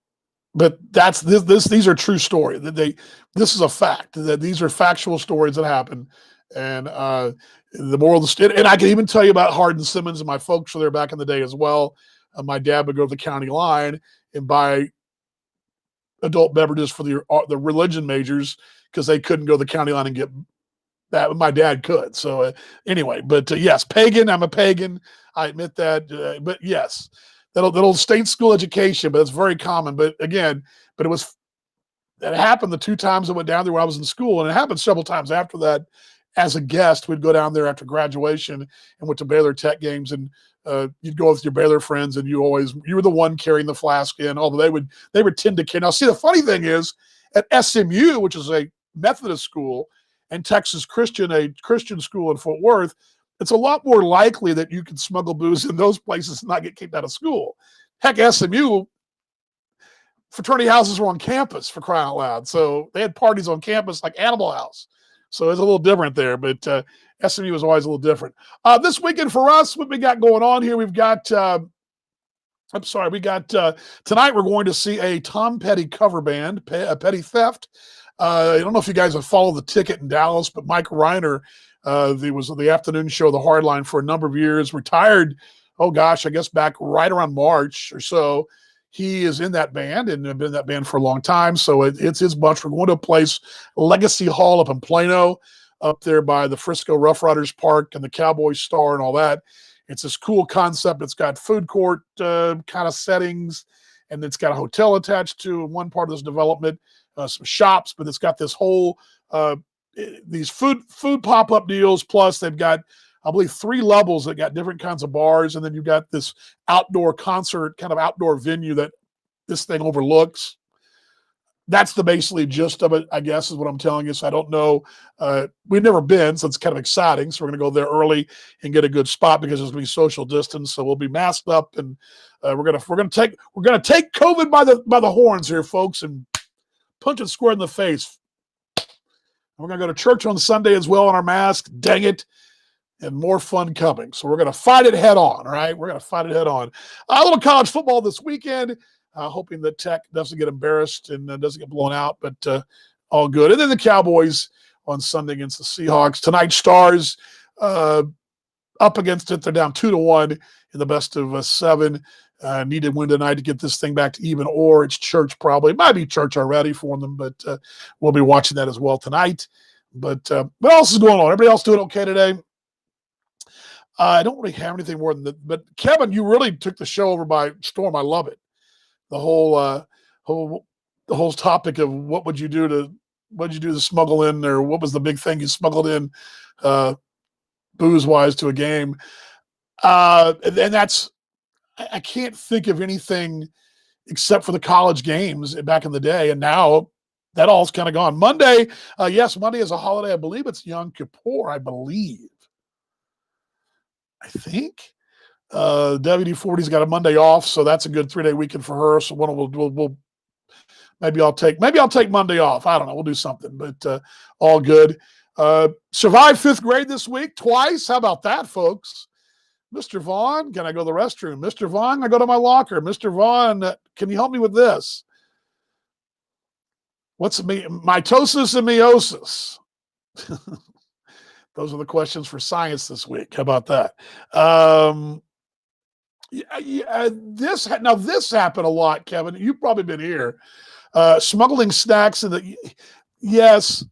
But these are true stories. This is a fact. That these are factual stories that happen. And the moral of the story, and I can even tell you about Hardin Simmons, and my folks were there back in the day as well. My dad would go to the county line and buy adult beverages for the religion majors because they couldn't go to the county line and get that. My dad could. So anyway, but yes, pagan. I'm a pagan. I admit that. But yes, that old state school education. But it's very common. But again, it happened the two times I went down there when I was in school, and it happened several times after that. As a guest, we'd go down there after graduation and went to Baylor Tech games, and you'd go with your Baylor friends, and you were the one carrying the flask in, although they would tend to carry. Now, see, the funny thing is at SMU, which is a Methodist school, and Texas Christian, a Christian school in Fort Worth, it's a lot more likely that you can smuggle booze in those places and not get kicked out of school. Heck, SMU, fraternity houses were on campus, for crying out loud. So they had parties on campus like Animal House. So it's a little different there, but SMU is always a little different. This weekend for us, what we got going on here, we've got, tonight we're going to see a Tom Petty cover band, Petty Theft. I don't know if you guys have followed The Ticket in Dallas, but Mike Reiner, was the afternoon show, The Hardline, for a number of years, retired, I guess back right around March or so. He is in that band and been in that band for a long time. So it's his bunch. We're going to a place, Legacy Hall up in Plano, up there by the Frisco Rough Riders Park and the Cowboy Star and all that. It's this cool concept. It's got food court kind of settings, and it's got a hotel attached to one part of this development, some shops, but it's got this whole, these food pop-up deals. Plus they've got, I believe, 3 levels that got different kinds of bars. And then you've got this outdoor concert, kind of outdoor venue that this thing overlooks. That's the basically gist of it, I guess, is what I'm telling you. So I don't know. We've never been, so it's kind of exciting. So we're going to go there early and get a good spot because there's going to be social distance. So we'll be masked up, and we're going to take COVID by the horns here, folks, and punch it square in the face. And we're going to go to church on Sunday as well in our mask. Dang it. And more fun coming. So we're going to fight it head on, all right? We're going to fight it head on. A little college football this weekend, hoping that Tech doesn't get embarrassed and doesn't get blown out, but all good. And then the Cowboys on Sunday against the Seahawks. Tonight, Stars up against it. They're down 2-1 in the best of 7. Need to win tonight to get this thing back to even, or it's church probably. It might be church already for them, but we'll be watching that as well tonight. But what else is going on? Everybody else doing okay today? I don't really have anything more than that. But Kevin, you really took the show over by storm. I love it. The whole topic of what would you do to smuggle in, or what was the big thing you smuggled in, booze wise, to a game. And that's, I can't think of anything except for the college games back in the day. And now that all's kind of gone. Monday, yes, Monday is a holiday. I believe it's Yom Kippur, I think. WD-40's got a Monday off, so that's a good 3-day weekend for her. So we'll maybe I'll take Monday off. I don't know. We'll do something, but all good. Survived 5th grade this week twice. How about that, folks? Mr. Vaughan, can I go to the restroom? Mr. Vaughan, I go to my locker. Mr. Vaughan, can you help me with this? What's mitosis and meiosis? Those are the questions for science this week. How about that? This happened a lot, Kevin. You've probably been here. Smuggling snacks yes.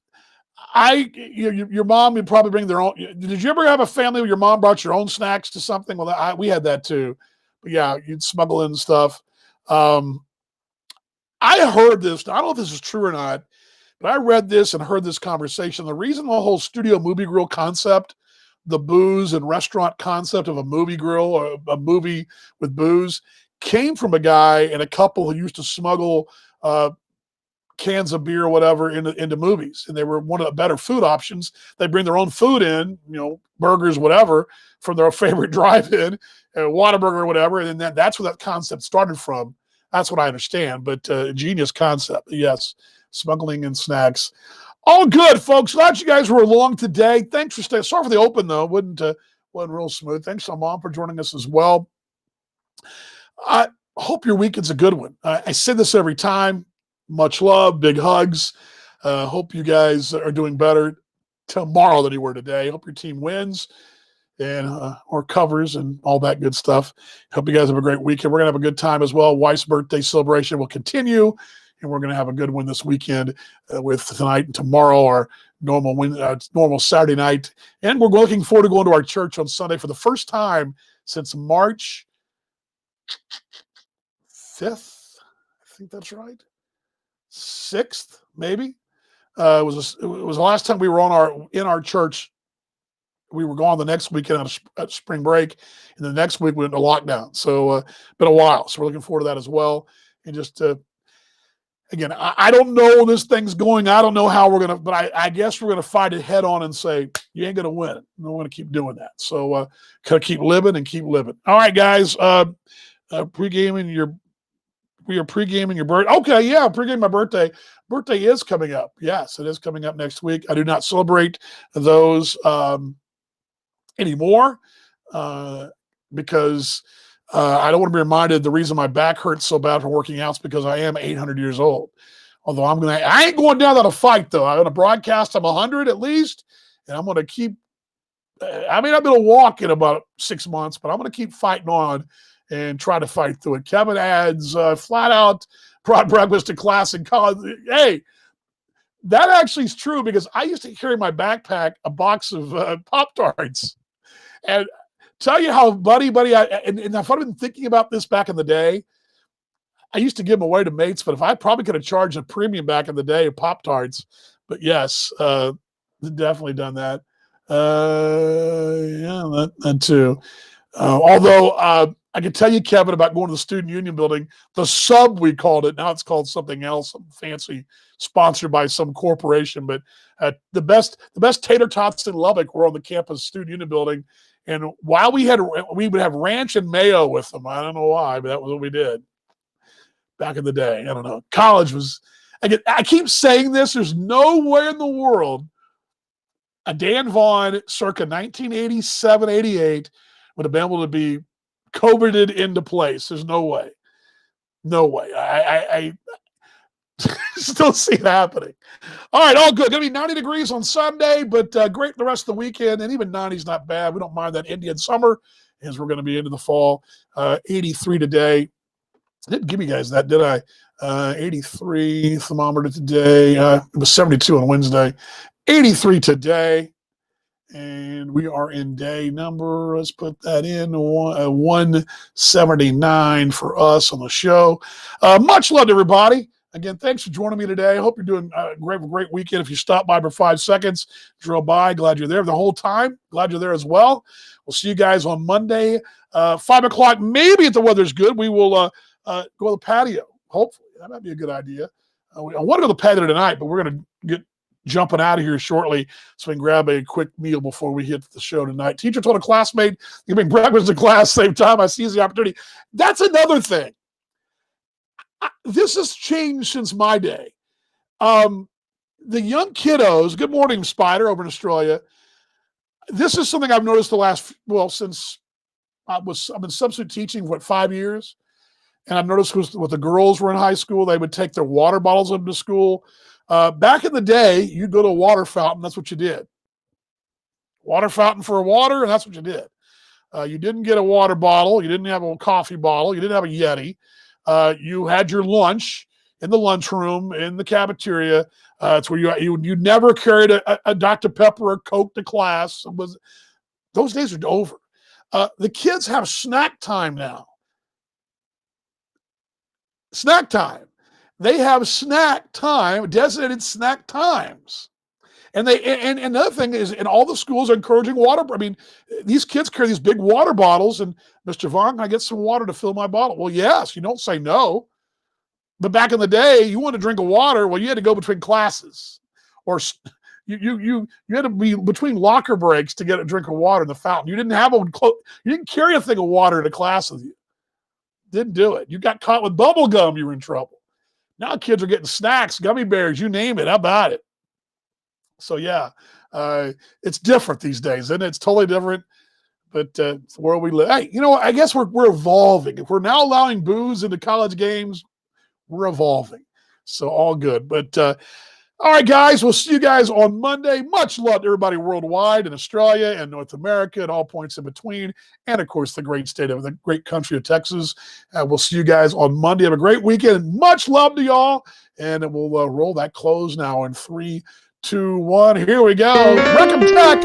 Your mom would probably bring their own. Did you ever have a family where your mom brought your own snacks to something? Well, we had that too. But yeah, you'd smuggle in stuff. I heard this. I don't know if this is true or not, but I read this and heard this conversation. The reason the whole studio movie grill concept, the booze and restaurant concept of a movie grill or a movie with booze, came from a guy and a couple who used to smuggle cans of beer or whatever into movies. And they were one of the better food options. They bring their own food in, burgers, whatever, from their favorite drive-in, Whataburger or whatever. And then that's where that concept started from. That's what I understand. But genius concept. Yes, smuggling in snacks. All good, folks. Glad you guys were along today. Thanks for staying. Sorry for the open, though. Wasn't real smooth. Thanks to Mom for joining us as well. I hope your weekend's a good one. I say this every time. Much love, big hugs. Hope you guys are doing better tomorrow than you were today. Hope your team wins and or covers and all that good stuff. Hope you guys have a great weekend. We're going to have a good time as well. Wife's birthday celebration will continue, and we're going to have a good one this weekend with tonight and tomorrow, our normal Saturday night. And we're looking forward to going to our church on Sunday for the first time since March 5th. I think that's right. 6th, maybe. It was the last time we were in our church. We were gone the next weekend at spring break, and the next week we went into lockdown. So been a while. So we're looking forward to that as well. And just again, I don't know this thing's going. I don't know how we're gonna, but I guess we're gonna fight it head on and say you ain't gonna win. We're gonna keep doing that. So gotta keep living and keep living. All right, guys. Pre-gaming your. We are pre-gaming your birthday. Okay, yeah, pre-gaming my birthday. Birthday is coming up. Yes, it is coming up next week. I do not celebrate those anymore because I don't want to be reminded the reason my back hurts so bad from working out is because I am 800 years old. Although I ain't going down without a fight, though. I'm going to broadcast. I'm 100 at least, and I'm going to keep. I mean, I've been a walk in about 6 months, but I'm going to keep fighting on and try to fight through it. Kevin adds flat out brought breakfast to class in college. Hey, that actually is true because I used to carry in my backpack a box of Pop-Tarts. And tell you how buddy, and if I'd been thinking about this back in the day, I used to give them away to mates, but if I probably could have charged a premium back in the day of Pop-Tarts. But yes, definitely done that. Yeah, that too. Although I can tell you, Kevin, about going to the Student Union building, the Sub, we called it. Now it's called something else, some fancy, sponsored by some corporation. But the best tater tots in Lubbock were on the campus Student Union building. And while we would have ranch and mayo with them. I don't know why, but that was what we did back in the day. I don't know. College was, I keep saying this, there's nowhere in the world a Dan Vaughan circa 1987, 88 would have been able to be COVIDed into place. There's no way. No way. I still see it happening. All right, all good. Going to be 90 degrees on Sunday, but great the rest of the weekend. And even 90 is not bad. We don't mind that Indian summer as we're going to be into the fall. 83 today. I didn't give you guys that, did I? 83 thermometer today. It was 72 on Wednesday. 83 today. And we are in day number, let's put that in, 179 for us on the show. Much love to everybody. Again, thanks for joining me today. I hope you're doing a great weekend. If you stopped by for 5 seconds, drove by, glad you're there the whole time. Glad you're there as well. We'll see you guys on Monday, 5 o'clock. Maybe if the weather's good, we will go to the patio. Hopefully. That might be a good idea. I want to go to the patio tonight, but we're going to get jumping out of here shortly so we can grab a quick meal before we hit the show tonight. Teacher told a classmate, you can bring breakfast to class same time. I seize the opportunity. That's another thing. This has changed since my day. The young kiddos, good morning, Spider, over in Australia. This is something I've noticed since I've been substitute teaching, 5 years? And I've noticed with the girls were in high school, they would take their water bottles up to school. Back in the day, you'd go to a water fountain. That's what you did. Water fountain for water, and that's what you did. You didn't get a water bottle. You didn't have a coffee bottle. You didn't have a Yeti. You had your lunch in the lunchroom, in the cafeteria. It's where you never carried a Dr. Pepper or Coke to class. Those days are over. The kids have snack time now. Snack time. They have snack time, designated snack times. And another thing is, and all the schools are encouraging water. I mean, these kids carry these big water bottles, and Mr. Vaughan, can I get some water to fill my bottle? Well, yes, you don't say no. But back in the day, you wanted to drink water, well, you had to go between classes. Or you had to be between locker breaks to get a drink of water in the fountain. You didn't have you didn't carry a thing of water to class with you. Didn't do it. You got caught with bubble gum, you were in trouble. Now kids are getting snacks, gummy bears, you name it. How about it? So yeah, it's different these days, isn't it? It's totally different. But it's the world we live. Hey, I guess we're evolving. If we're now allowing booze into college games, we're evolving. So all good. But all right, guys, we'll see you guys on Monday. Much love to everybody worldwide in Australia and North America and all points in between. And, of course, the great country of Texas. We'll see you guys on Monday. Have a great weekend. Much love to y'all. And we'll roll that close now in 3, 2, 1. Here we go. Recom Tech.